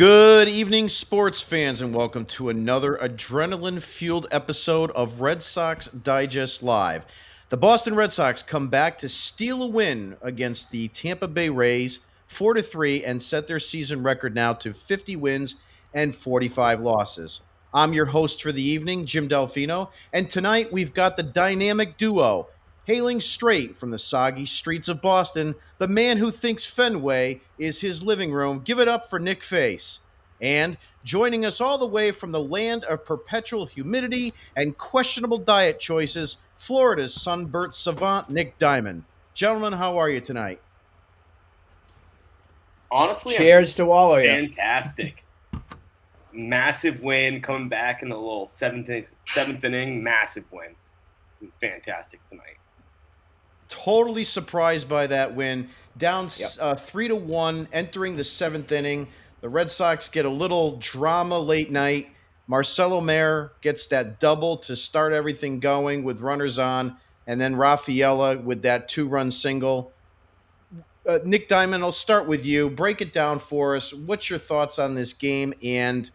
Good evening, sports fans, and welcome to another adrenaline-fueled episode of Red Sox Digest Live. The Boston Red Sox come back to steal a win against the Tampa Bay Rays 4-3 and set their season record now to 50 wins and 45 losses. I'm your host for the evening, Jim Dalfino, and tonight we've got the dynamic duo. Hailing straight from the soggy streets of Boston, the man who thinks Fenway is his living room. Give it up for Nick Face. And joining us all the way from the land of perpetual humidity and questionable diet choices, Florida's sunburnt savant, Nick Diamond. Gentlemen, how are you tonight? Honestly, cheers to all of you. Fantastic. Massive win coming back in the little seventh inning. Massive win. Fantastic tonight. Totally surprised by that win. Down 3-1, entering the seventh inning. The Red Sox get a little drama late night. Marcello Meyer gets that double to start everything going with runners on, and then Rafaela with that two-run single. Nick Diamond, I'll start with you. Break it down for us. What's your thoughts on this game, and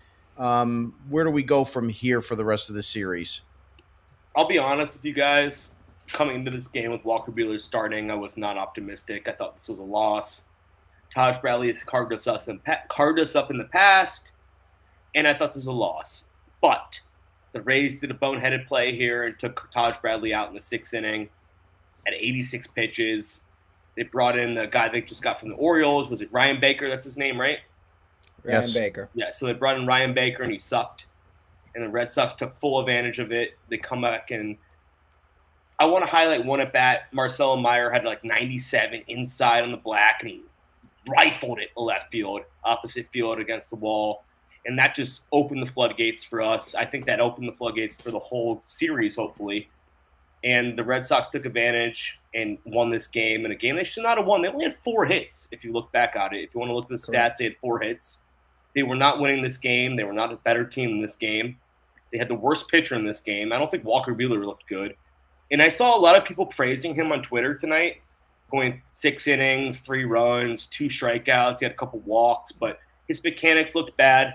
where do we go from here for the rest of the series? I'll be honest with you guys. Coming into this game with Walker Buehler starting, I was not optimistic. I thought this was a loss. Taj Bradley has carved us up in the past, and I thought this was a loss. But the Rays did a boneheaded play here and took Taj Bradley out in the sixth inning at 86 pitches. They brought in the guy they just got from the Orioles. Was it Ryan Baker? That's his name, right? Ryan Baker. Yeah, so they brought in Ryan Baker, and he sucked. And the Red Sox took full advantage of it. They come back, and I want to highlight one at bat. Marcello Meyer had like 97 inside on the black, and he rifled it to left field, opposite field against the wall. And that just opened the floodgates for us. I think that opened the floodgates for the whole series, hopefully. And the Red Sox took advantage and won this game. In a game they should not have won. They only had 4 hits, if you look back at it. If you want to look at the stats, they had 4 hits. They were not winning this game. They were not a better team in this game. They had the worst pitcher in this game. I don't think Walker Buehler looked good. And I saw a lot of people praising him on Twitter tonight, going 6 innings, 3 runs, 2 strikeouts. He had a couple walks, but his mechanics looked bad.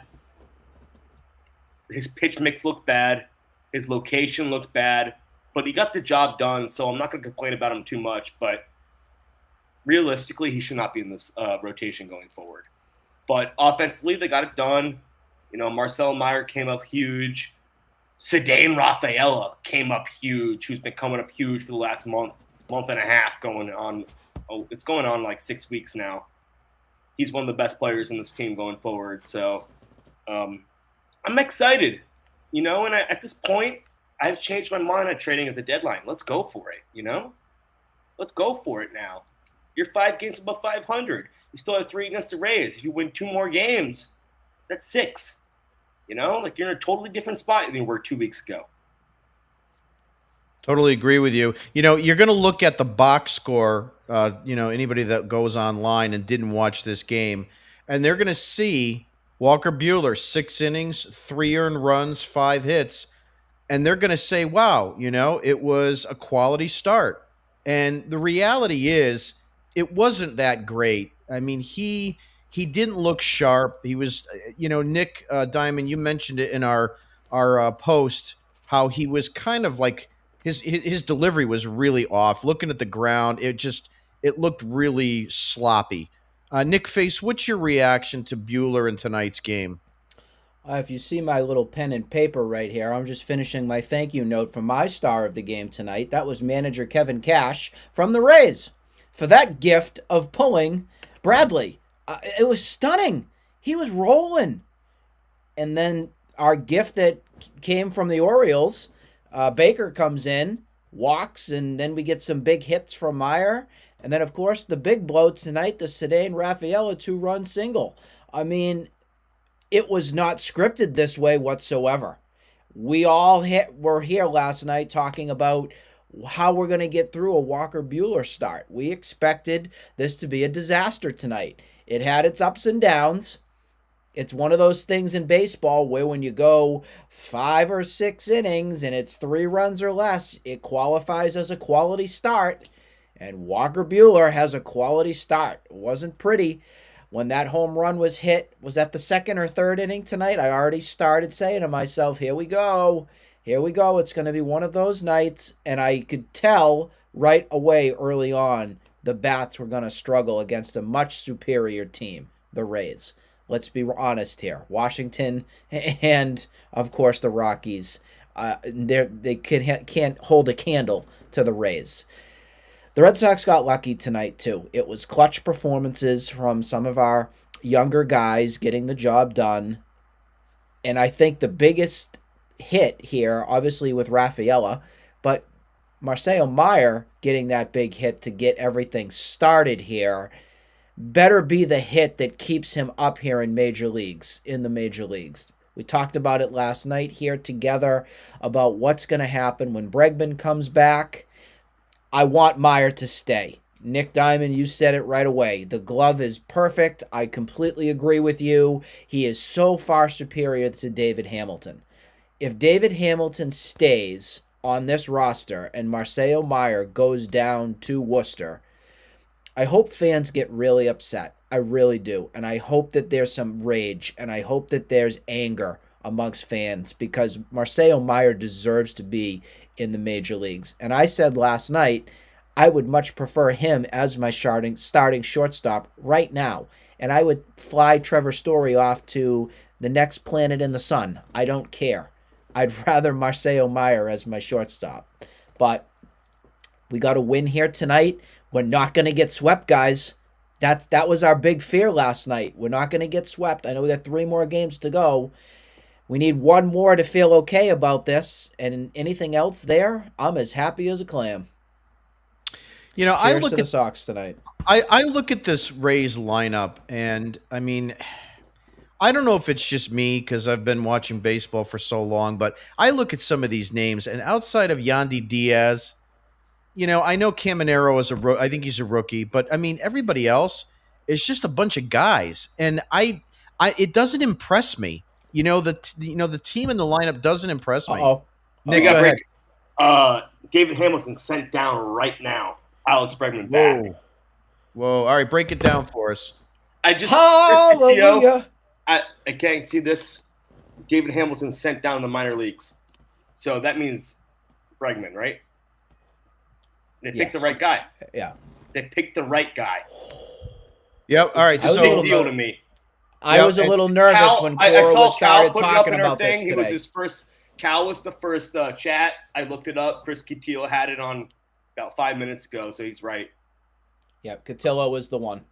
His pitch mix looked bad. His location looked bad. But he got the job done, so I'm not going to complain about him too much. But realistically, he should not be in this rotation going forward. But offensively, they got it done. You know, Marcello Meyer came up huge. Ceddanne Rafaela came up huge, who's been coming up huge for the last month and a half going on. It's going on like 6 weeks now. He's one of the best players in this team going forward. So I'm excited, you know, and at this point, I've changed my mind on trading at the deadline. Let's go for it, you know? Let's go for it now. You're 5 games above 500. You still have 3 against the Rays. If you win 2 more games, that's 6. You know, like you're in a totally different spot than you were 2 weeks ago. Totally agree with you. You know, you're going to look at the box score, anybody that goes online and didn't watch this game, and they're going to see Walker Buehler, 6 innings, 3 earned runs, 5 hits, and they're going to say, wow, you know, it was a quality start. And the reality is it wasn't that great. I mean, he didn't look sharp. He was, Nick Diamond, you mentioned it in our post, how he was kind of like his delivery was really off. Looking at the ground, it looked really sloppy. Nick Face, what's your reaction to Buehler in tonight's game? If you see my little pen and paper right here, I'm just finishing my thank you note for my star of the game tonight. That was manager Kevin Cash from the Rays for that gift of pulling Bradley. It was stunning. He was rolling. And then our gift that came from the Orioles, Baker comes in, walks, and then we get some big hits from Meyer. And then, of course, the big blow tonight, the Ceddanne Rafaela 2-run single. I mean, it was not scripted this way whatsoever. We all were here last night talking about how we're going to get through a Walker Buehler start. We expected this to be a disaster tonight. It had its ups and downs. It's one of those things in baseball where when you go 5 or 6 innings and it's 3 runs or less, it qualifies as a quality start. And Walker Buehler has a quality start. It wasn't pretty. When that home run was hit, was that the second or third inning tonight? I already started saying to myself, here we go. Here we go. It's going to be one of those nights. And I could tell right away early on the bats were going to struggle against a much superior team, the Rays. Let's be honest here. Washington and, of course, the Rockies, they can't hold a candle to the Rays. The Red Sox got lucky tonight, too. It was clutch performances from some of our younger guys getting the job done. And I think the biggest hit here, obviously with Rafaela, but Marcello Meyer getting that big hit to get everything started here better be the hit that keeps him up here in the major leagues. We talked about it last night here together about what's going to happen when Bregman comes back. I want Meyer to stay. Nick Diamond, you said it right away. The glove is perfect. I completely agree with you. He is so far superior to David Hamilton. If David Hamilton stays on this roster and Marcello Meyer goes down to Worcester, I hope fans get really upset. I really do. And I hope that there's some rage and I hope that there's anger amongst fans because Marcello Meyer deserves to be in the major leagues. And I said last night, I would much prefer him as my starting shortstop right now. And I would fly Trevor Story off to the next planet in the sun. I don't care. I'd rather Marcello Meyer as my shortstop. But we got a win here tonight. We're not going to get swept, guys. That was our big fear last night. We're not going to get swept. I know we got 3 more games to go. We need one more to feel okay about this. And anything else there, I'm as happy as a clam. You know, Cheers to the Sox tonight. I look at this Rays lineup, and I mean, I don't know if it's just me because I've been watching baseball for so long, but I look at some of these names, and outside of Yandy Diaz, you know, I know Caminero is I think he's a rookie, but I mean, everybody else is just a bunch of guys, and it doesn't impress me. You know, the team in the lineup doesn't impress me. Uh-oh. Nick, go ahead. David Hamilton sent down right now. Alex Bregman back. Whoa. All right, break it down for us. Hallelujah. I can't see this. David Hamilton sent down in the minor leagues. So that means Bregman, right? They picked the right guy. Yeah. They picked the right guy. Yep. All right. It's a big deal to me. I was a little nervous when Cora started talking about this today. He was his first. Cal was the first chat. I looked it up. Chris Cotillo had it on about 5 minutes ago, so he's right. Yep, Cotillo was the one.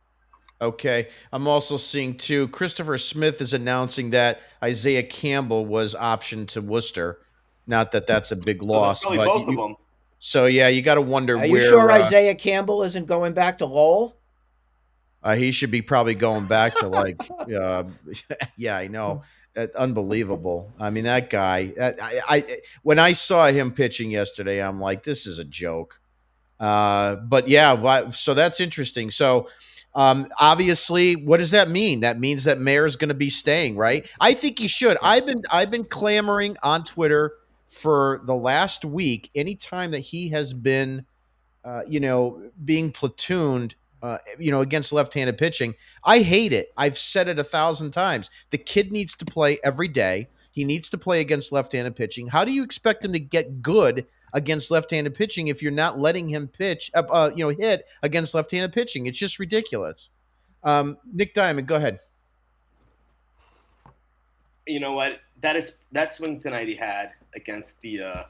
Okay. I'm also seeing, too, Christopher Smith is announcing that Isaiah Campbell was optioned to Worcester. Not that that's a big loss. Probably both of them. So, yeah, you got to wonder Are where. you sure Isaiah Campbell isn't going back to Lowell? He should be probably going back to, like, yeah, I know. Unbelievable. I mean, that guy, when I saw him pitching yesterday, I'm like, this is a joke. But yeah, so that's interesting. So obviously, what does that mean? That means that Mayer's going to be staying, right? I think he should. I've been clamoring on Twitter for the last week. Anytime that he has been, being platooned, against left-handed pitching, I hate it. I've said it 1,000 times. The kid needs to play every day. He needs to play against left-handed pitching. How do you expect him to get good against left-handed pitching if you're not letting him hit against left-handed pitching? It's just ridiculous. Nick Diamond, go ahead. You know what? That swing tonight he had against the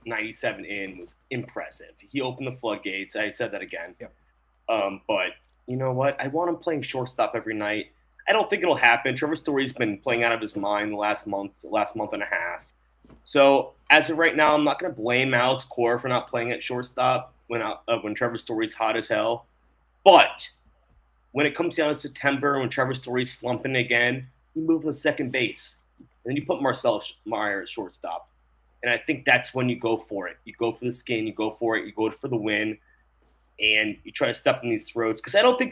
97 in was impressive. He opened the floodgates. I said that again. Yep. But you know what? I want him playing shortstop every night. I don't think it'll happen. Trevor Story's been playing out of his mind the last month and a half. So as of right now, I'm not going to blame Alex Cora for not playing at shortstop when Trevor Story's hot as hell. But when it comes down to September, when Trevor Story's slumping again, you move him to second base. And then you put Marcel Meyer at shortstop. And I think that's when you go for it. You go for the skin. You go for it. You go for the win. And you try to step in these throats. Because I don't think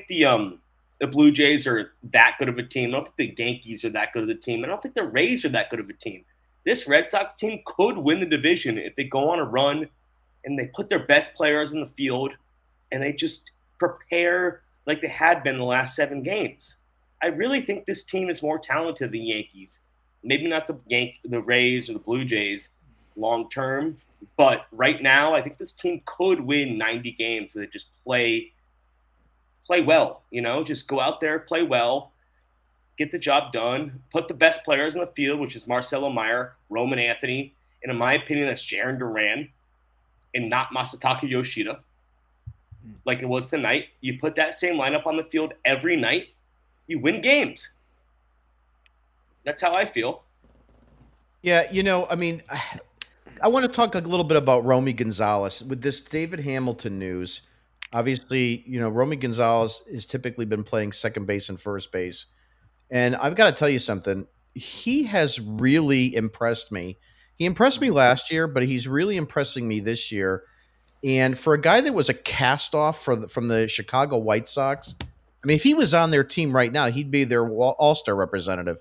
the Blue Jays are that good of a team. I don't think the Yankees are that good of a team. I don't think the Rays are that good of a team. This Red Sox team could win the division if they go on a run and they put their best players in the field and they just prepare like they had been the last 7 games. I really think this team is more talented than the Yankees. Maybe not the Rays or the Blue Jays long term, but right now I think this team could win 90 games if they just play well, just go out there, play well, get the job done, put the best players in the field, which is Marcello, Meyer, Roman Anthony, and in my opinion, that's Jarren Duran and not Masataka Yoshida, like it was tonight. You put that same lineup on the field every night, you win games. That's how I feel. Yeah, I want to talk a little bit about Romy Gonzalez with this David Hamilton news. Obviously, Romy Gonzalez has typically been playing second base and first base. And I've got to tell you something. He has really impressed me. He impressed me last year, but he's really impressing me this year. And for a guy that was a cast-off from the Chicago White Sox, I mean, if he was on their team right now, he'd be their all-star representative.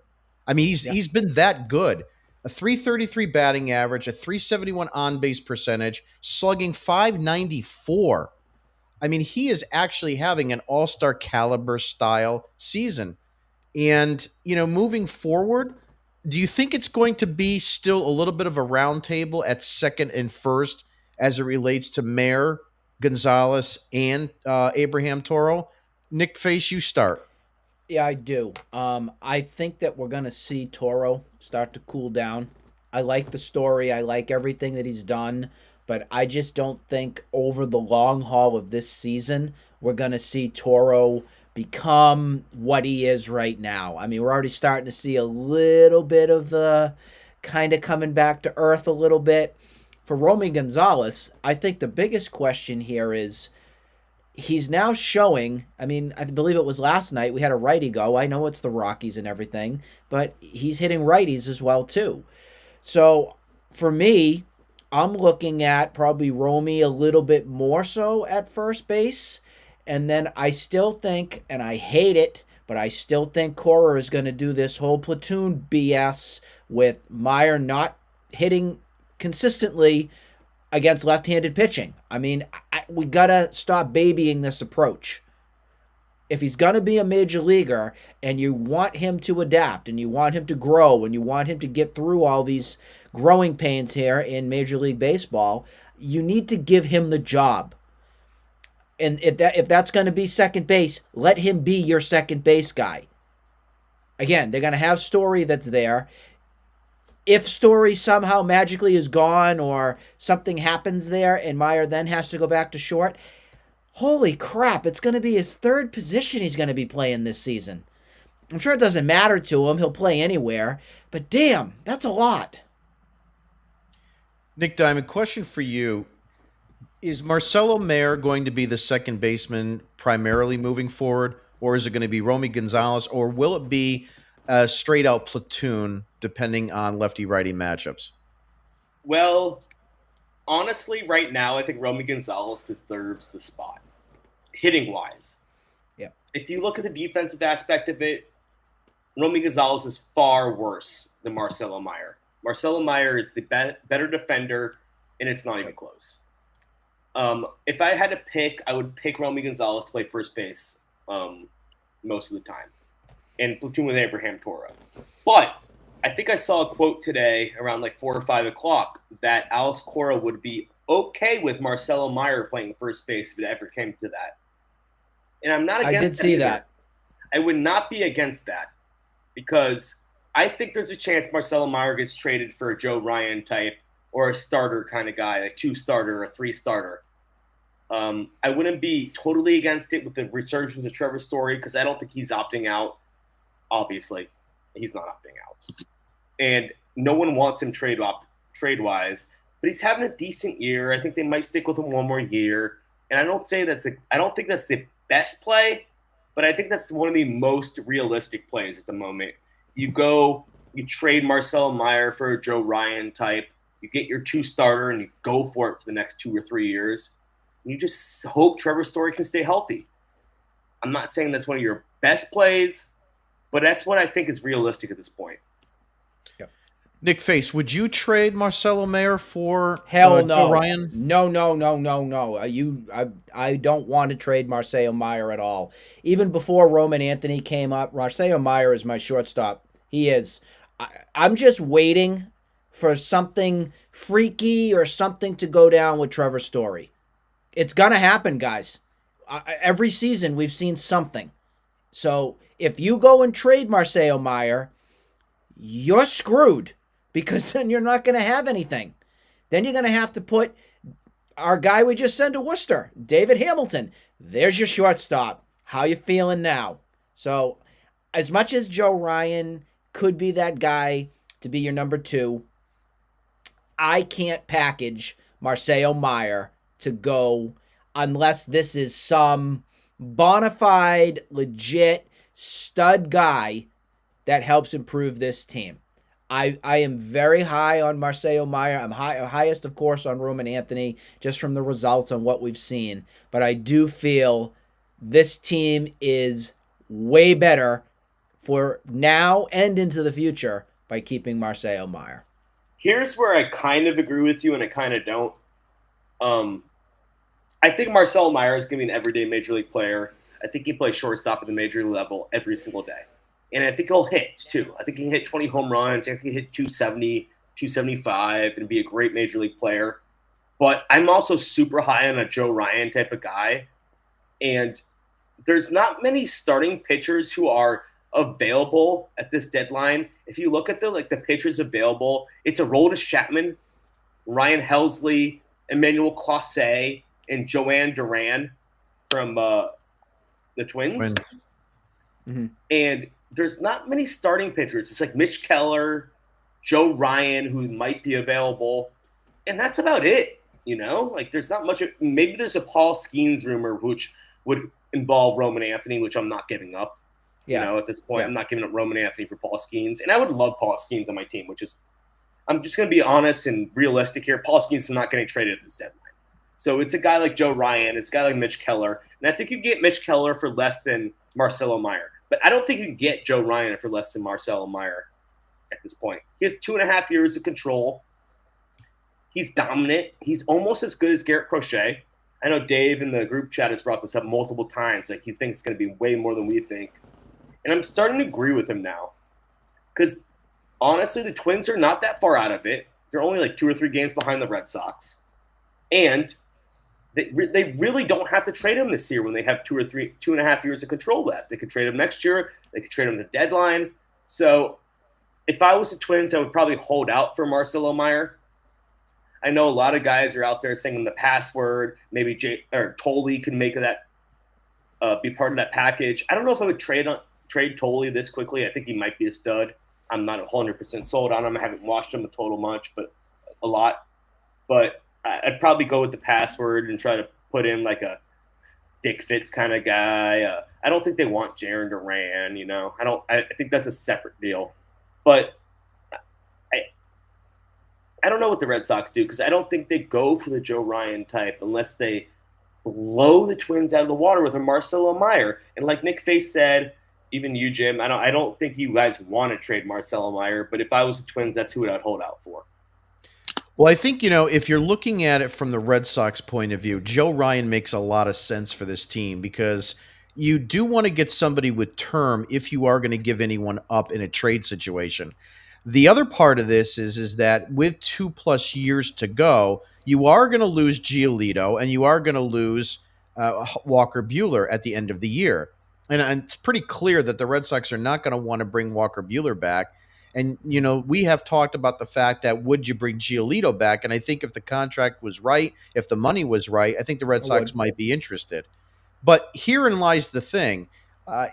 I mean, he's been that good. A 333 batting average, a 371 on-base percentage, slugging 594. I mean, he is actually having an all-star caliber style season. And, moving forward, do you think it's going to be still a little bit of a round table at second and first as it relates to Meyer, Gonzalez, and Abraham Toro? Nick Face, you start. Yeah, I do. I think that we're going to see Toro start to cool down. I like the story. I like everything that he's done. But I just don't think over the long haul of this season, we're going to see Toro become what he is right now. I mean, we're already starting to see a little bit of the kind of coming back to earth a little bit. For Romy Gonzalez, I think the biggest question here is he's now showing, I mean, I believe it was last night, we had a righty go. I know it's the Rockies and everything, but he's hitting righties as well too. So for me, I'm looking at probably Romy a little bit more so at first base. And then I still think, and I hate it, but I still think Cora is going to do this whole platoon BS with Meyer not hitting consistently against left-handed pitching. I mean, we got to stop babying this approach. If he's going to be a major leaguer and you want him to adapt and you want him to grow and you want him to get through all these growing pains here in Major League Baseball, you need to give him the job. And if that's going to be second base, let him be your second base guy. Again, they're going to have Story that's there. If Story somehow magically is gone or something happens there and Meyer then has to go back to short, holy crap, it's going to be his third position he's going to be playing this season. I'm sure it doesn't matter to him. He'll play anywhere. But damn, that's a lot. Nick Diamond, question for you. Is Marcello Meyer going to be the second baseman primarily moving forward, or is it going to be Romy Gonzalez, or will it be a straight-out platoon depending on lefty-righty matchups? Well, honestly, right now, I think Romy Gonzalez deserves the spot, hitting-wise. Yeah. If you look at the defensive aspect of it, Romy Gonzalez is far worse than Marcello Meyer. Marcello Meyer is the better defender, and it's not even close. If I had to pick, I would pick Romy Gonzalez to play first base most of the time and platoon with Abraham Toro. But I think I saw a quote today around like 4 or 5 o'clock that Alex Cora would be okay with Marcello Meyer playing first base if it ever came to that. And I'm not against that. I did see that. I would not be against that because I think there's a chance Marcello Meyer gets traded for a Joe Ryan type or a starter kind of guy, like 2-starter or 3-starter. I wouldn't be totally against it with the resurgence of Trevor Story because I don't think he's opting out. Obviously, he's not opting out. And no one wants him trade-wise, but he's having a decent year. I think they might stick with him one more year. And I don't think that's the best play, but I think that's one of the most realistic plays at the moment. You trade Marcello Meyer for a Joe Ryan type. You get your 2-starter and you go for it for the next 2 or 3 years. You just hope Trevor Story can stay healthy. I'm not saying that's one of your best plays, but that's what I think is realistic at this point. Yep. Nick Face, would you trade Marcello Meyer for Hell Joe no. Ryan? No. I don't want to trade Marcelo Meyer at all. Even before Roman Anthony came up, Marcelo Meyer is my shortstop. He is. I'm just waiting for something freaky or something to go down with Trevor Story. It's going to happen, guys. Every season we've seen something. So if you go and trade Marcelo Meyer, you're screwed because then you're not going to have anything. Then you're going to have to put our guy we just sent to Worcester, David Hamilton. There's your shortstop. How you feeling now? So as much as Joe Ryan could be that guy to be your number 2, I can't package Marcelo Meyer to go unless this is some bona fide, legit stud guy that helps improve this team. I am very high on Marcelo Meyer. I'm highest, of course, on Roman Anthony, just from the results on what we've seen. But I do feel this team is way better for now and into the future by keeping Marcelo Meyer. Here's where I kind of agree with you and I kind of don't. I think Marcelo Meyer is going to be an everyday major league player. I think he plays shortstop at the major league level every single day. And I think he'll hit, too. I think he can hit 20 home runs. I think he can hit 270, 275, and be a great major league player. But I'm also super high on a Joe Ryan type of guy. And there's not many starting pitchers who are available at this deadline. If you look at the pitchers available, it's Aroldis Chapman, Ryan Helsley, Emmanuel Clase, and Joanne Duran from the Twins. Mm-hmm. And there's not many starting pitchers. It's like Mitch Keller, Joe Ryan, who might be available, and that's about it. Like there's not much. Maybe there's a Paul Skeens rumor, which would involve Roman Anthony, which I'm not giving up. Yeah. At this point, I'm not giving up Roman Anthony for Paul Skeens, and I would love Paul Skeens on my team. I'm just going to be honest and realistic here. Paul Skeens is not getting traded at this deadline. So it's a guy like Joe Ryan. It's a guy like Mitch Keller. And I think you get Mitch Keller for less than Marcelo Meyer. But I don't think you can get Joe Ryan for less than Marcelo Meyer at this point. He has 2.5 years of control. He's dominant. He's almost as good as Garrett Crochet. I know Dave in the group chat has brought this up multiple times. Like he thinks it's going to be way more than we think. And I'm starting to agree with him now. Because honestly, the Twins are not that far out of it. They're only like 2 or 3 games behind the Red Sox. And they really don't have to trade him this year when they have 2.5 years of control left. They could trade him next year. They could trade him at the deadline. So if I was the Twins, I would probably hold out for Marcelo Meyer. I know a lot of guys are out there saying the password. Maybe Tolley can make that be part of that package. I don't know if I would trade Tolley this quickly. I think he might be a stud. I'm not 100% sold on him. I haven't watched him a lot. But I'd probably go with the password and try to put in like a Dick Fitz kind of guy. I don't think they want Jarren Duran, I think that's a separate deal. But I don't know what the Red Sox do because I don't think they go for the Joe Ryan type unless they blow the Twins out of the water with a Marcelo Meyer. And like Nick Face said, even you, Jim, I don't think you guys want to trade Marcelo Meyer, but if I was the Twins, that's who I'd hold out for. Well, I think, if you're looking at it from the Red Sox point of view, Joe Ryan makes a lot of sense for this team because you do want to get somebody with term if you are going to give anyone up in a trade situation. The other part of this is that with 2+ years to go, you are going to lose Giolito and you are going to lose Walker Buehler at the end of the year. And it's pretty clear that the Red Sox are not going to want to bring Walker Buehler back. And, we have talked about the fact that would you bring Giolito back? And I think if the contract was right, if the money was right, I think the Red Sox might be interested. But herein lies the thing.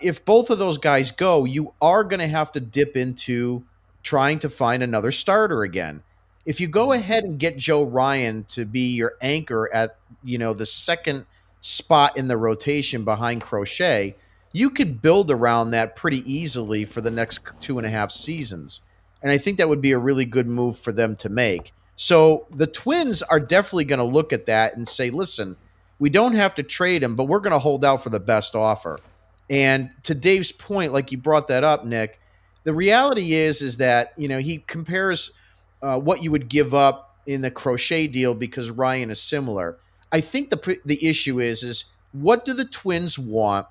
If both of those guys go, you are going to have to dip into trying to find another starter again. If you go ahead and get Joe Ryan to be your anchor at, the second spot in the rotation behind Crochet, you could build around that pretty easily for the next 2.5 seasons. And I think that would be a really good move for them to make. So the Twins are definitely going to look at that and say, listen, we don't have to trade him, but we're going to hold out for the best offer. And to Dave's point, like you brought that up, Nick, the reality is that, he compares what you would give up in the Crochet deal because Ryan is similar. I think the issue is what do the Twins want?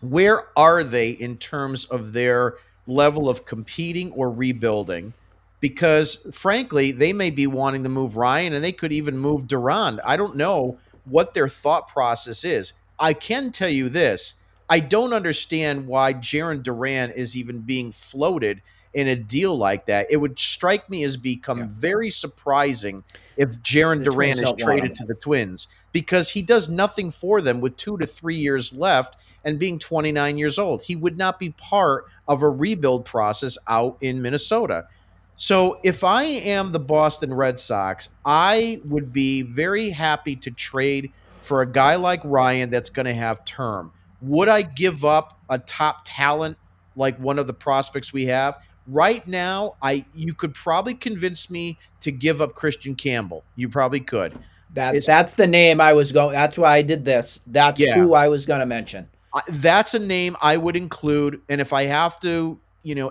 Where are they in terms of their level of competing or rebuilding? Because frankly, they may be wanting to move Ryan and they could even move Durand. I don't know what their thought process is. I can tell you this. I don't understand why Jaron Duran is even being floated in a deal like that. It would strike me as become very surprising if Jaron The Twins Duran is don't want traded him. to the Twins because he does nothing for them with 2 to 3 years left and being 29 years old. He would not be part of a rebuild process out in Minnesota. So if I am the Boston Red Sox, I would be very happy to trade for a guy like Ryan that's going to have term. Would I give up a top talent like one of the prospects we have? Right now, you could probably convince me to give up Christian Campbell. You probably could. That's the name I was going. That's why I did this. That's Yeah. who I was going to mention. That's a name I would include. And if I have to,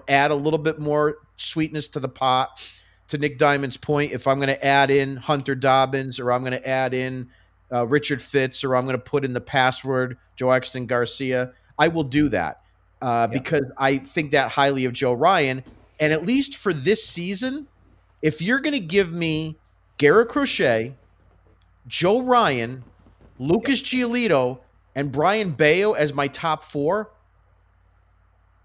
add a little bit more sweetness to the pot, to Nick Diamond's point, if I'm going to add in Hunter Dobbins or I'm going to add in Richard Fitz or I'm going to put in the password Joe Exton Garcia, I will do that because I think that highly of Joe Ryan. And at least for this season, if you're going to give me Garrett Crochet, Joe Ryan, Lucas Giolito, and Brian Bayo as my top 4,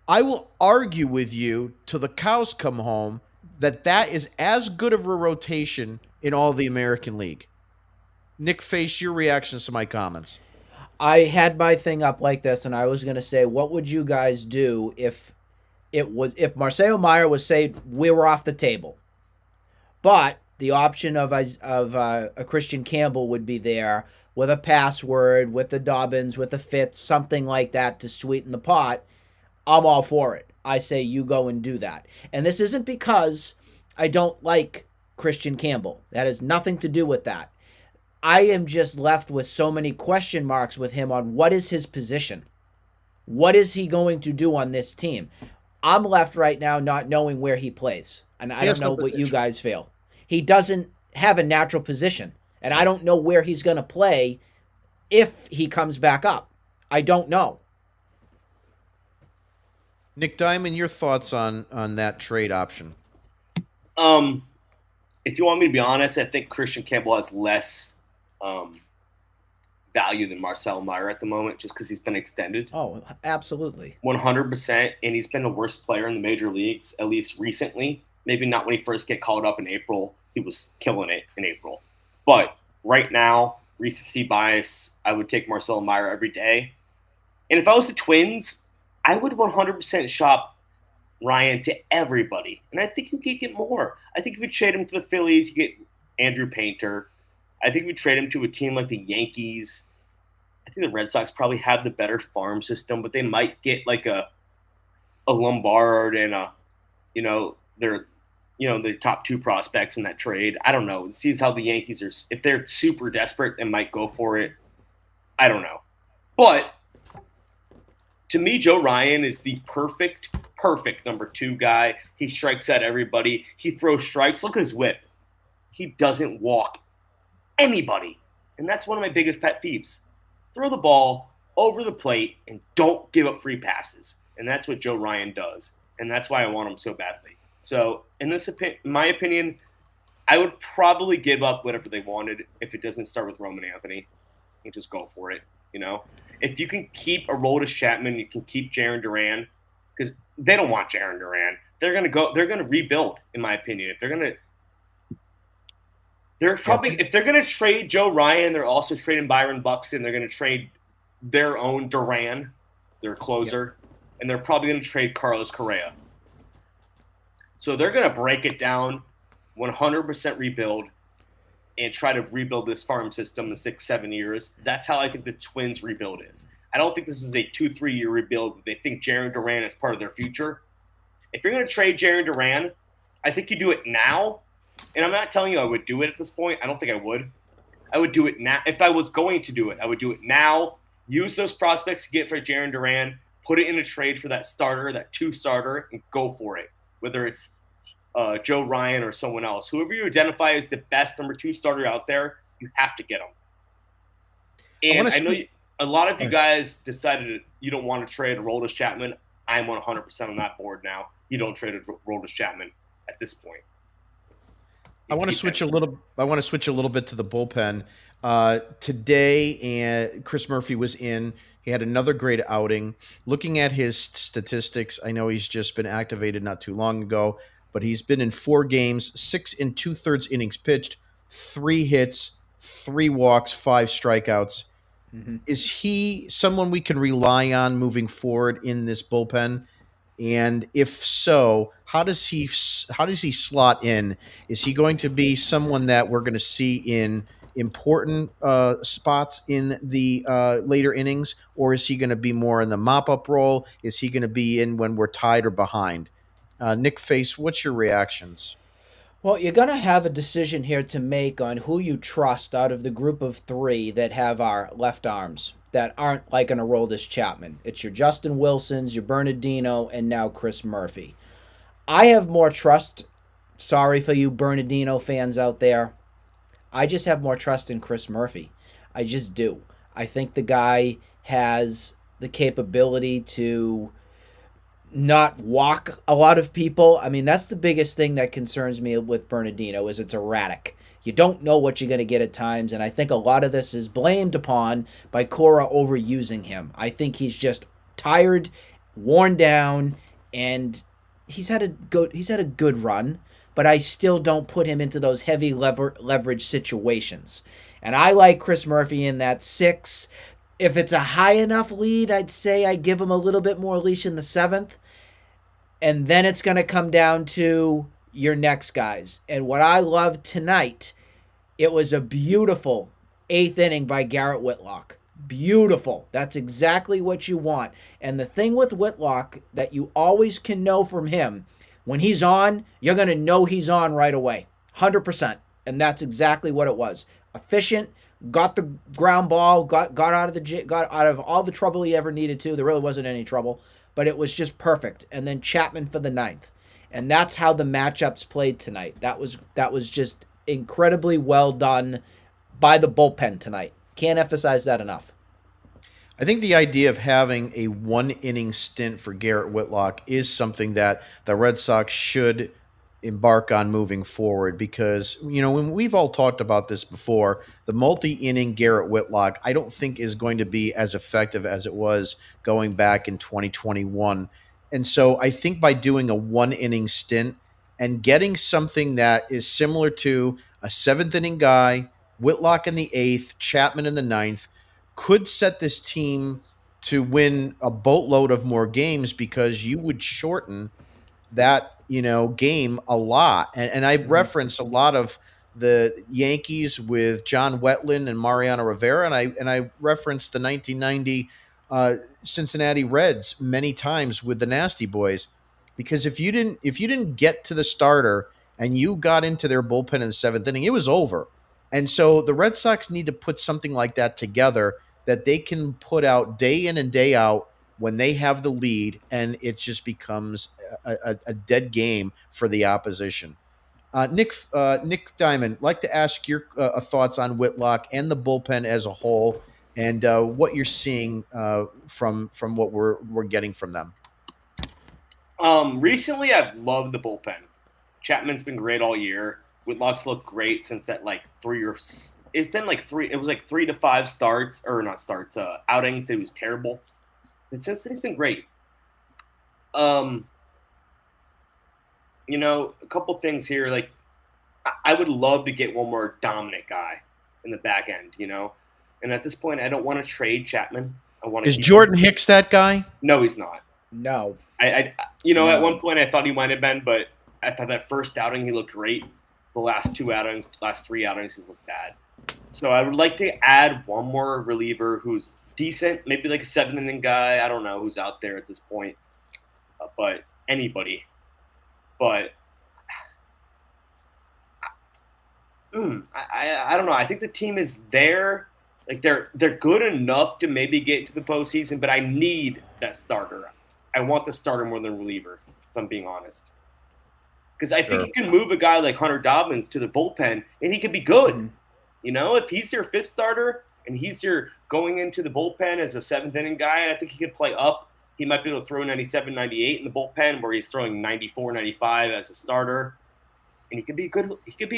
I will argue with you till the cows come home that is as good of a rotation in all the American League. Nick, face your reactions to my comments. I had my thing up like this, and I was going to say, what would you guys do if Marcello Meyer was say we were off the table, but the option of a Christian Campbell would be there with a password, with the Dobbins, with the Fitz, something like that to sweeten the pot. I'm all for it. I say you go and do that. And this isn't because I don't like Christian Campbell. That has nothing to do with that. I am just left with so many question marks with him on what is his position. What is he going to do on this team? I'm left right now not knowing where he plays. And I don't know what you guys feel. He doesn't have a natural position. And I don't know where he's going to play if he comes back up. I don't know. Nick Diamond, your thoughts on that trade option? If you want me to be honest, I think Christian Campbell has less value than Marcel Meyer at the moment just because he's been extended. Oh, absolutely. 100%. And he's been the worst player in the major leagues, at least recently. Maybe not when he first get called up in April. He was killing it in April. But right now, recency bias, I would take Marcelo Meyer every day. And if I was the Twins, I would 100% shop Ryan to everybody. And I think you could get more. I think if you trade him to the Phillies, you get Andrew Painter. I think if you trade him to a team like the Yankees, I think the Red Sox probably have the better farm system, but they might get like a Lombard and their top 2 prospects in that trade. I don't know. It seems how the Yankees are. If they're super desperate, they might go for it. I don't know. But to me, Joe Ryan is the perfect number 2 guy. He strikes at everybody. He throws strikes. Look at his whip. He doesn't walk anybody. And that's one of my biggest pet peeves. Throw the ball over the plate and don't give up free passes. And that's what Joe Ryan does. And that's why I want him so badly. So in my opinion, I would probably give up whatever they wanted if it doesn't start with Roman Anthony and just go for it. If you can keep Aroldis Chapman, you can keep Jaron Duran because they don't want Jaron Duran. They're going to rebuild, in my opinion. If they're going to trade Joe Ryan, they're also trading Byron Buxton. They're going to trade their own Duran, their closer, and they're probably going to trade Carlos Correa. So they're going to break it down, 100% rebuild, and try to rebuild this farm system in 6-7 years. That's how I think the Twins rebuild is. I don't think this is a 2-3 year rebuild. They think Jaron Duran is part of their future. If you're going to trade Jaron Duran, I think you do it now. And I'm not telling you I would do it at this point. I don't think I would. I would do it now. If I was going to do it, I would do it now. Use those prospects to get for Jaron Duran. put it in a trade for that starter, that 2 starter, and go for it. Whether it's Joe Ryan or someone else, whoever you identify as the best number 2 starter out there, you have to get them. And I know a lot of you guys decided you don't want to trade Aroldis Chapman. I'm 100% on that board now. You don't trade Aroldis Chapman at this point. I want to switch a little bit to the bullpen. Today, and Chris Murphy was in. He had another great outing. Looking at his statistics, I know he's just been activated not too long ago, but he's been in 4 games, 6 2/3 innings pitched, 3 hits, 3 walks, 5 strikeouts. Mm-hmm. Is he someone we can rely on moving forward in this bullpen? And if so, how does he slot in? Is he going to be someone that we're going to see in important spots in the later innings, or is he going to be more in the mop-up role? Is he going to be in when we're tied or behind? Nick Face, what's your reactions? Well, you're going to have a decision here to make on who you trust out of the group of 3 that have our left arms that aren't like an Aroldis Chapman. It's your Justin Wilsons, your Bernardino, and now Chris Murphy. I have more trust. Sorry for you Bernardino fans out there. I just have more trust in Chris Murphy. I just do. I think the guy has the capability to not walk a lot of people. I mean, that's the biggest thing that concerns me with Bernardino is it's erratic. You don't know what you're going to get at times, and I think a lot of this is blamed upon by Cora overusing him. I think he's just tired, worn down, and he's had a good run, but I still don't put him into those heavy leverage situations. And I like Chris Murphy in that 6. If it's a high enough lead, I'd say I give him a little bit more leash in the 7th. And then it's going to come down to your next guys. And what I loved tonight, it was a beautiful 8th inning by Garrett Whitlock. Beautiful. That's exactly what you want. And the thing with Whitlock that you always can know from him, when he's on, you're going to know he's on right away. 100%. And that's exactly what it was. Efficient, got the ground ball, got out of all the trouble he ever needed to. There really wasn't any trouble, but it was just perfect. And then Chapman for the 9th. And that's how the matchups played tonight. That was just incredibly well done by the bullpen tonight. Can't emphasize that enough. I think the idea of having a 1-inning stint for Garrett Whitlock is something that the Red Sox should embark on moving forward because, when we've all talked about this before, the multi-inning Garrett Whitlock, I don't think is going to be as effective as it was going back in 2021. And so I think by doing a 1-inning stint and getting something that is similar to a 7th-inning guy, Whitlock in the 8th, Chapman in the 9th, could set this team to win a boatload of more games because you would shorten that game a lot. And I reference a lot of the Yankees with John Wetland and Mariano Rivera, and I referenced the 1990 Cincinnati Reds many times with the Nasty Boys, because if you didn't get to the starter and you got into their bullpen in the 7th inning, it was over. And so the Red Sox need to put something like that together that they can put out day in and day out when they have the lead, and it just becomes a dead game for the opposition. Nick Diamond, like to ask your thoughts on Whitlock and the bullpen as a whole, and what you're seeing from what we're getting from them. Recently, I've loved the bullpen. Chapman's been great all year. Whitlock's looked great since that it's been 3 to 5 starts, or not starts, outings. It was terrible. And since then, he's been great. A couple things here. Like, I would love to get one more dominant guy in the back end, And at this point, I don't want to trade Chapman. Is Jordan Hicks that guy? No, he's not. No. At one point, I thought he might have been, but I thought that first outing, he looked great. The last 3 outings, he's looked bad. So I would like to add one more reliever who's decent, maybe like a 7th-inning guy. I don't know who's out there at this point, but anybody. But I don't know. I think the team is there. Like they're good enough to maybe get into the postseason, but I need that starter. I want the starter more than reliever, if I'm being honest. Because I think Sure. you can move a guy like Hunter Dobbins to the bullpen, and he could be good. Mhm. You know, if he's your fifth starter and he's your going into the bullpen as a seventh inning guy, I think he could play up. He might be able to throw 97, 98 in the bullpen, where he's throwing 94, 95 as a starter, and he could be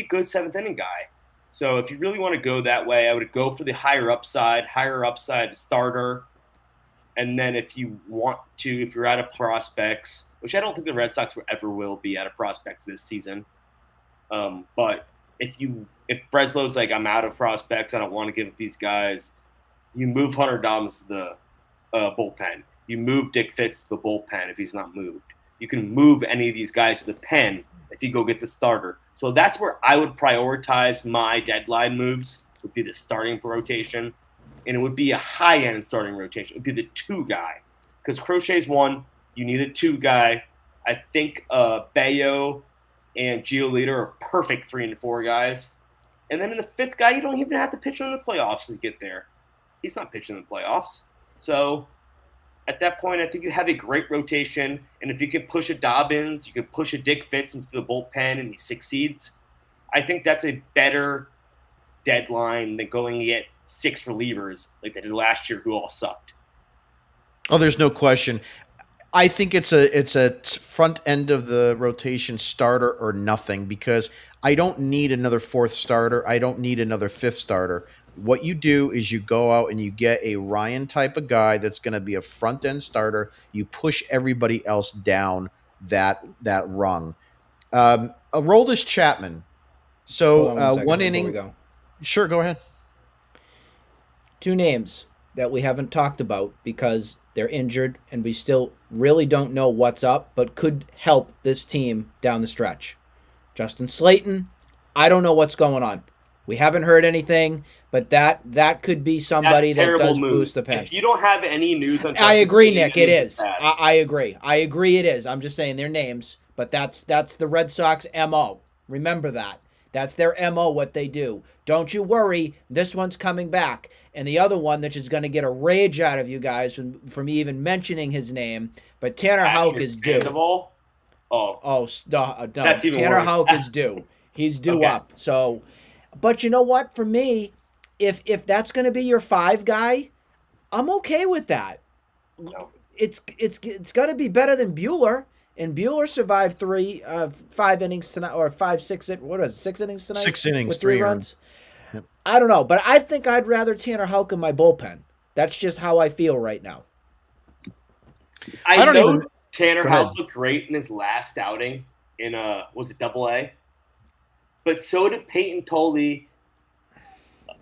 a good seventh inning guy. So if you really want to go that way, I would go for the higher upside starter. And then if you want to, if you're out of prospects, which I don't think the Red Sox ever will be out of prospects this season, but if Breslow's like, I'm out of prospects, I don't want to give these guys, you move Hunter Dobbins to the bullpen. You move Dick Fitz to the bullpen if he's not moved. You can move any of these guys to the pen if you go get the starter. So that's where I would prioritize my deadline moves, would be the starting rotation. And it would be a high-end starting rotation. It would be the two guy. Because Crochet's one, you need a two guy. I think Bayo and Giolito are perfect 3 and 4 guys. And then in the fifth guy, you don't even have to pitch in the playoffs to get there. He's not pitching in the playoffs. So at that point, I think you have a great rotation. And if you can push a Dobbins, you can push a Dick Fitz into the bullpen and he succeeds, I think that's a better deadline than going to get 6 relievers like they did last year who all sucked. Oh, there's no question. I think it's a front end of the rotation starter or nothing, because I don't need another fourth starter. I don't need another fifth starter. What you do is you go out and you get a Ryan type of guy that's going to be a front end starter. You push everybody else down that rung. Aroldis Chapman. So Hold on 1 second one before inning. we go. Sure, go ahead. 2 names that we haven't talked about because they're injured and we still really don't know what's up, but could help this team down the stretch. Justin Slayton, I don't know what's going on. We haven't heard anything, but that could be somebody that does boost the pen. If you don't have any news on Justin I agree, Slayton, Nick. It is. I agree. I agree it is. I'm just saying their names, but that's the Red Sox MO. Remember that. That's their MO, what they do. Don't you worry, this one's coming back. And the other one that is going to get a rage out of you guys from me even mentioning his name, but Tanner Houck is due. No, that's even Tanner worse. Houck is due. He's due Okay. up. So, but you know what? For me, if that's going to be your 5 guy, I'm okay with that. No. It's got to be better than Bueller. And Bueller survived 5 innings tonight, or 6 innings tonight? 6 innings, with 3 3 runs. Yep. I don't know, but I think I'd rather Tanner Houck in my bullpen. That's just how I feel right now. I don't know even- Tanner Go Houck ahead. looked great in his last outing in was it Double-A? But so did Peyton Tolle.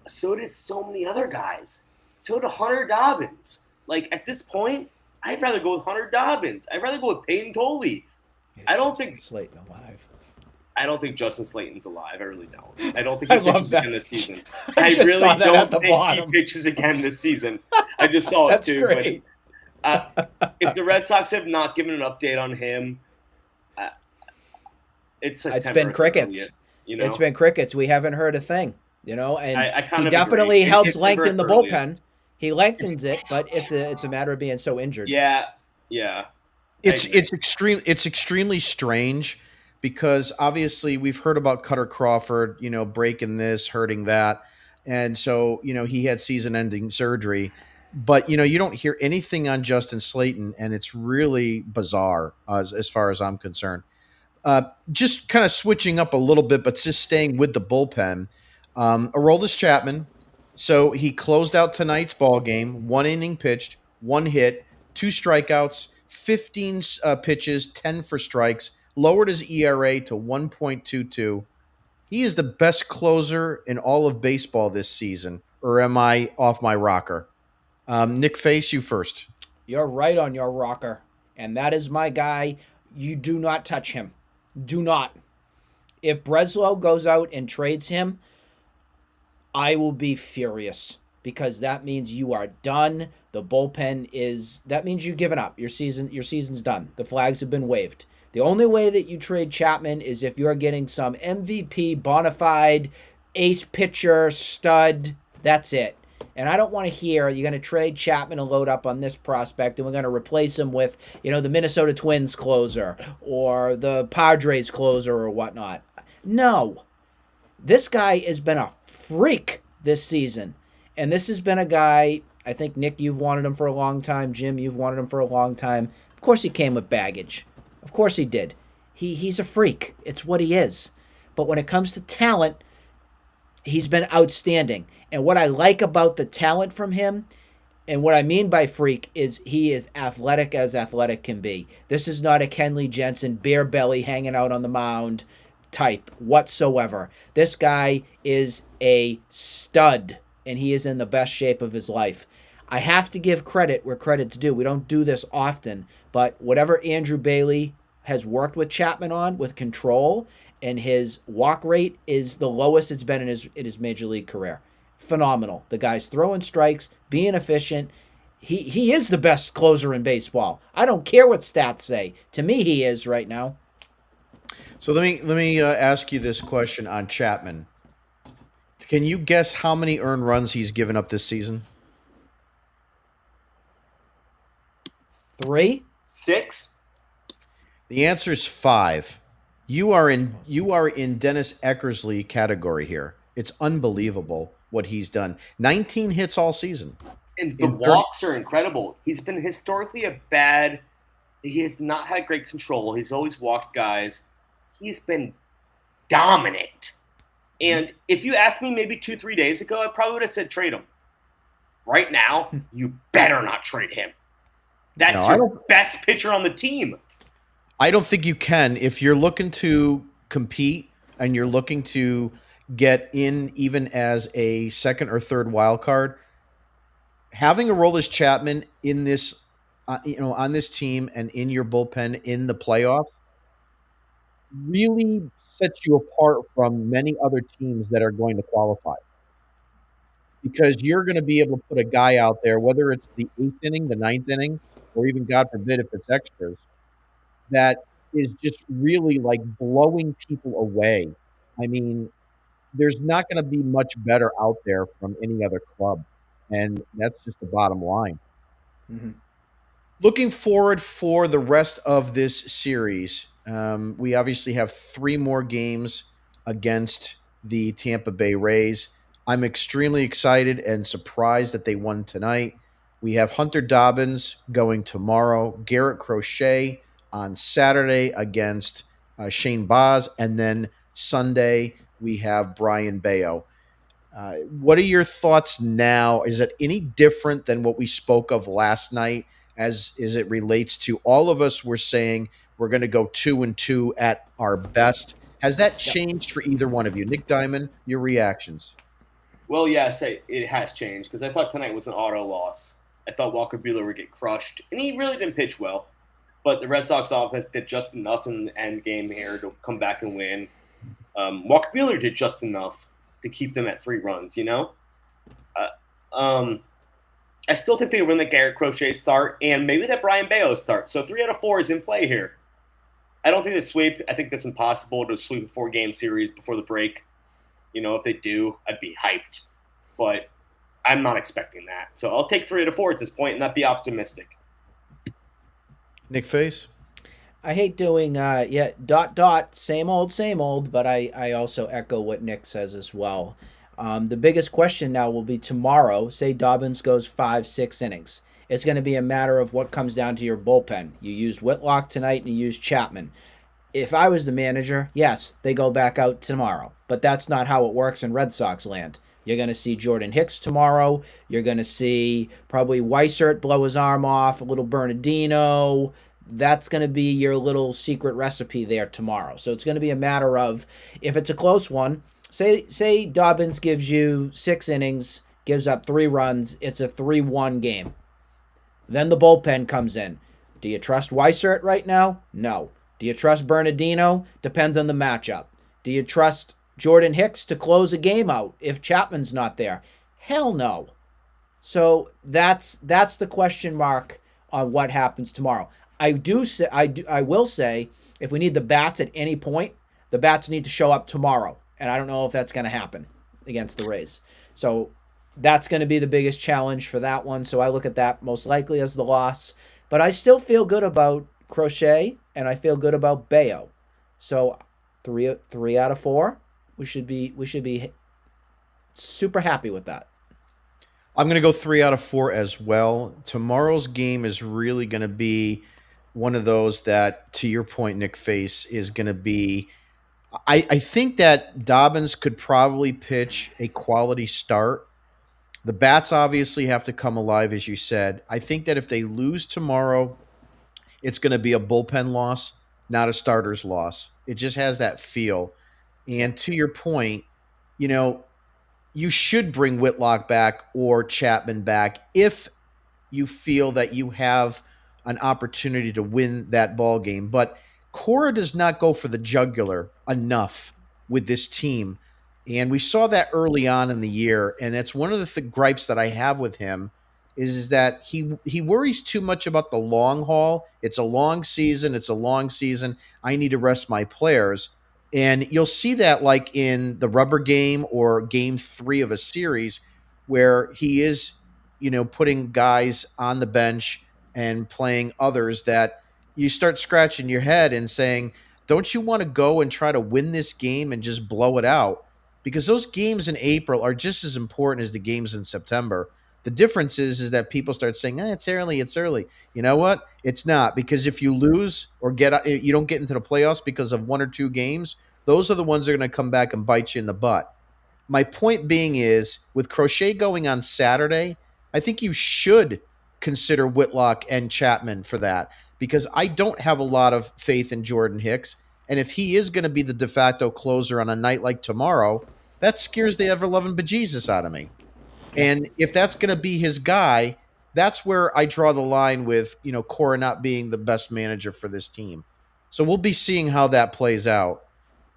So did so many other guys. So did Hunter Dobbins. Like at this point, I'd rather go with Hunter Dobbins. I'd rather go with Peyton Tolle. I don't think Slayton alive. I don't think Justin Slayton's alive. I really don't. I don't think he I love pitches that. again this season. I I just really saw that at don't the think bottom. he pitches again this season. I just saw it That's too. great. But if the Red Sox have not given an update on him, it's been crickets. You know? It's been crickets. We haven't heard a thing, and I kind he of definitely agree. helps It's lengthen the September bullpen. He lengthens it, but it's a matter of being so injured. Yeah. It's extremely strange, because obviously we've heard about Cutter Crawford, breaking this, hurting that. And so, he had season-ending surgery. But, you don't hear anything on Justin Slayton, and it's really bizarre as far as I'm concerned. Just kind of switching up a little bit, but just staying with the bullpen. Aroldis Chapman. So he closed out tonight's ball game, 1 inning pitched, 1 hit, 2 strikeouts, 15 pitches, 10 for strikes, lowered his ERA to 1.22. He is the best closer in all of baseball this season, or am I off my rocker? Nick Face, you first. You're right on your rocker, and that is my guy. You do not touch him. Do not. If Breslow goes out and trades him, I will be furious, because that means you are done. The bullpen that means you've given up. Your season's done. The flags have been waved. The only way that you trade Chapman is if you're getting some MVP, bona fide, ace pitcher, stud. That's it. And I don't want to hear you're going to trade Chapman and load up on this prospect and we're going to replace him with, the Minnesota Twins closer or the Padres closer or whatnot. No. This guy has been a freak this season. And this has been a guy, I think, Nick, you've wanted him for a long time. Jim, you've wanted him for a long time. Of course he came with baggage. Of course he did. He's a freak. It's what he is. But when it comes to talent, he's been outstanding. And what I like about the talent from him, and what I mean by freak, is he is athletic as athletic can be. This is not a Kenley Jensen, bare belly, hanging out on the mound type whatsoever. This guy is a stud, and he is in the best shape of his life. I have to give credit where credit's due. We don't do this often, but whatever Andrew Bailey has worked with Chapman on, with control, and his walk rate is the lowest it's been in his major league career. Phenomenal. The guy's throwing strikes, being efficient. He is the best closer in baseball. I don't care what stats say. To me, he is right now. So let me ask you this question on Chapman. Can you guess how many earned runs he's given up this season? 3? 6? The answer is 5. You are in Dennis Eckersley category here. It's unbelievable what he's done. 19 hits all season. And the walks are incredible. He's been historically he has not had great control. He's always walked guys. He's been dominant. And if you asked me maybe 2-3 days ago, I probably would have said trade him. Right now, you better not trade him. That's your best pitcher on the team. I don't think you can. If you're looking to compete and you're looking to get in even as a second or third wild card, having Aroldis Chapman in this, on this team and in your bullpen in the playoffs really sets you apart from many other teams that are going to qualify. Because you're going to be able to put a guy out there, whether it's the 8th inning, the 9th inning, or even, God forbid, if it's extras, that is just really like blowing people away. I mean, there's not going to be much better out there from any other club. And that's just the bottom line. Mm-hmm. Looking forward for the rest of this series, we obviously have 3 more games against the Tampa Bay Rays. I'm extremely excited and surprised that they won tonight. We have Hunter Dobbins going tomorrow, Garrett Crochet on Saturday against Shane Baz, and then Sunday we have Brian Bayo. What are your thoughts now? Is it any different than what we spoke of last night as it relates to all of us were saying we're going to go 2-2 at our best? Has that changed for either one of you? Nick Diamond, your reactions. Well, yes, it has changed because I thought tonight was an auto loss. I thought Walker Buehler would get crushed, and he really didn't pitch well. But the Red Sox offense did just enough in the end game here to come back and win. Walker Buehler did just enough to keep them at 3 runs, I still think they win the Garrett Crochet start and maybe that Brian Bayo start. So 3 out of 4 is in play here. I don't think they sweep. I think that's impossible to sweep a 4-game series before the break. If they do, I'd be hyped. But I'm not expecting that. So I'll take 3 out of 4 at this point and not be optimistic. Nick Face? I hate doing same old, but I also echo what Nick says as well. The biggest question now will be tomorrow. Say Dobbins goes 5-6 innings. It's going to be a matter of what comes down to your bullpen. You used Whitlock tonight and you used Chapman. If I was the manager, yes, they go back out tomorrow. But that's not how it works in Red Sox land. You're going to see Jordan Hicks tomorrow. You're going to see probably Weissert blow his arm off, a little Bernardino. That's going to be your little secret recipe there tomorrow. So it's going to be a matter of, if it's a close one, say Dobbins gives you 6 innings, gives up 3 runs, it's a 3-1 game. Then the bullpen comes in. Do you trust Weissert right now? No. Do you trust Bernardino? Depends on the matchup. Do you trust Jordan Hicks to close a game out if Chapman's not there? Hell no. So that's the question mark on what happens tomorrow. I will say, if we need the bats at any point, the bats need to show up tomorrow. And I don't know if that's going to happen against the Rays. So That's going to be the biggest challenge for that one. So I look at that most likely as the loss. But I still feel good about Crochet, and I feel good about Bayo. So three out of 4. We should be super happy with that. I'm going to go 3 out of 4 as well. Tomorrow's game is really going to be one of those that, to your point, Nick Face, is going to be. I think that Dobbins could probably pitch a quality start. The bats obviously have to come alive, as you said. I think that if they lose tomorrow, it's going to be a bullpen loss, not a starter's loss. It just has that feel. And to your point, you know, you should bring Whitlock back or Chapman back if you feel that you have an opportunity to win that ball game. But Cora does not go for the jugular enough with this team. And we saw that early on in the year. And it's one of the gripes that I have with him is that he worries too much about the long haul. It's a long season. It's a long season. I need to rest my players. And you'll see that like in the rubber game or game 3 of a series where he is, putting guys on the bench and playing others that you start scratching your head and saying, don't you want to go and try to win this game and just blow it out? Because those games in April are just as important as the games in September. The difference is that people start saying, it's early, it's early. You know what? It's not, because if you lose or you don't get into the playoffs because of 1 or 2 games, those are the ones that are going to come back and bite you in the butt. My point being is, with Crochet going on Saturday, I think you should consider Whitlock and Chapman for that, because I don't have a lot of faith in Jordan Hicks. And if he is going to be the de facto closer on a night like tomorrow, that scares the ever-loving bejesus out of me. And if that's going to be his guy, that's where I draw the line with, Cora not being the best manager for this team. So we'll be seeing how that plays out.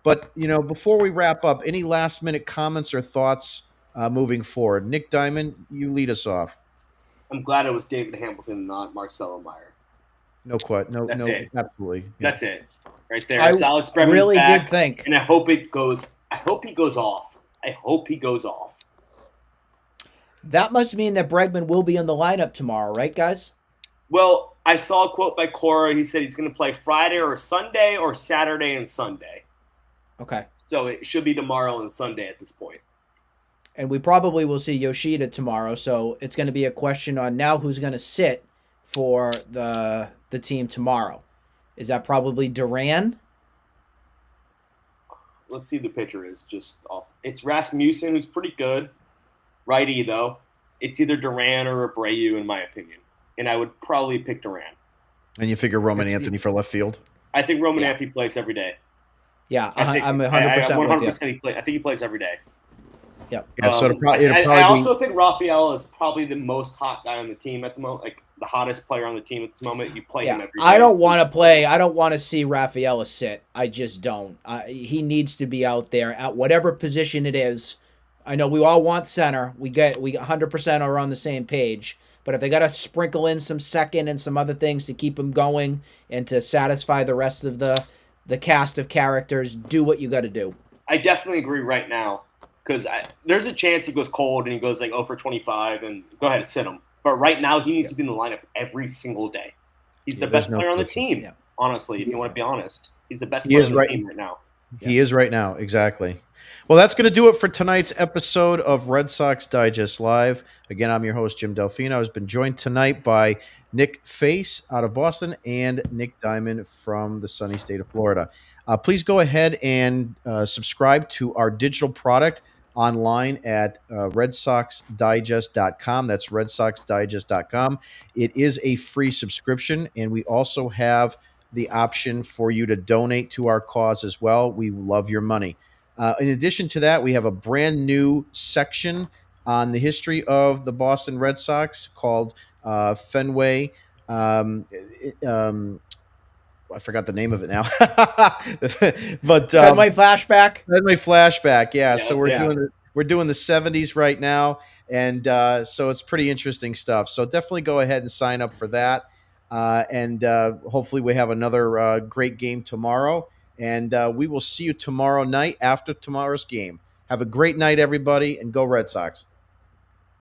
But, before we wrap up, any last-minute comments or thoughts moving forward? Nick Diamond, you lead us off. I'm glad it was David Hamilton, not Marcello Meyer. No, That's it. Absolutely. Yeah. That's it. Right there. I It's Alex Bremen's really back, did think. and I hope he goes off. That must mean that Bregman will be in the lineup tomorrow, right, guys? Well, I saw a quote by Cora. He said he's going to play Friday or Sunday or Saturday and Sunday. Okay. So it should be tomorrow and Sunday at this point. And we probably will see Yoshida tomorrow, so it's going to be a question on now who's going to sit for the team tomorrow. Is that probably Duran? Let's see who the pitcher is just off. It's Rasmussen, who's pretty good. Righty, though. It's either Duran or Abreu, in my opinion. And I would probably pick Duran. And you figure Roman Anthony for left field? I think Roman Anthony plays every day. Yeah, I'm 100% with you. I think he plays every day. Yep. Yeah, so I also think Rafaela is probably the most hot guy on the team at the moment, like the hottest player on the team at this moment. You play him every day. I don't want to see Rafaela sit. I just don't. He needs to be out there at whatever position it is. I know we all want center. We 100% are on the same page. But if they got to sprinkle in some second and some other things to keep him going and to satisfy the rest of the cast of characters, do what you got to do. I definitely agree right now, because there's a chance he goes cold and he goes like 0 for 25 and go ahead and sit him. But right now he needs to be in the lineup every single day. He's the best player on the team, honestly, if you want to be honest. He's the best player on the team right now. He is right now, exactly. Well, that's going to do it for tonight's episode of Red Sox Digest Live. Again, I'm your host, Jim Dalfino. I've been joined tonight by Nick Face out of Boston and Nick Diamond from the sunny state of Florida. Please go ahead and subscribe to our digital product online at redsoxdigest.com. That's redsoxdigest.com. It is a free subscription, and we also have the option for you to donate to our cause as well. We love your money. In addition to that, we have a brand new section on the history of the Boston Red Sox called Fenway. I forgot the name of it now. But Fenway Flashback. Fenway Flashback. Yeah. So we're doing the 70s right now, and so it's pretty interesting stuff. So definitely go ahead and sign up for that. And hopefully we have another great game tomorrow. And we will see you tomorrow night after tomorrow's game. Have a great night, everybody, and go Red Sox.